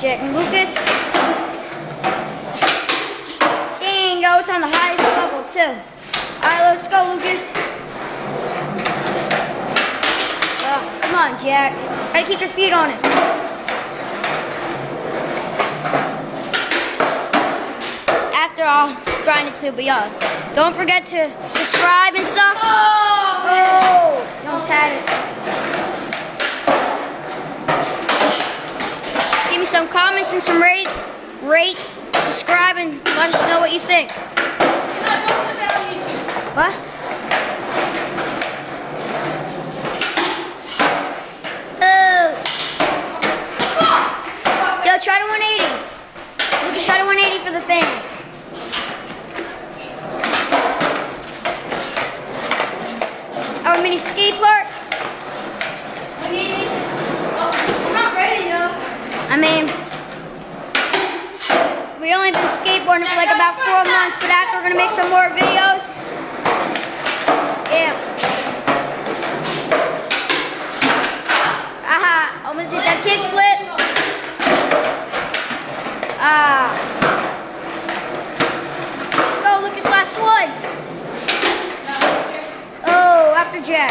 Jack and Lucas. Bingo, it's on the highest level too. Alright, let's go, Lucas. Come on, Jack. Gotta keep your feet on it. After I'll grind it too, but yeah. Don't forget to subscribe and stuff. Oh! Almost had it. Give me some comments and some rates. Subscribe and let us know what you think. What? Yo, try to 180. Lucas, try to 180 for the fans. Our mini skate park. 180? Oh, we're not ready though. I mean, we only been skateboarding for like about 4 months, but after we're gonna make some more videos. Yeah. Aha, almost did that kickflip. Let's go, Lucas, last one. Oh, after Jack.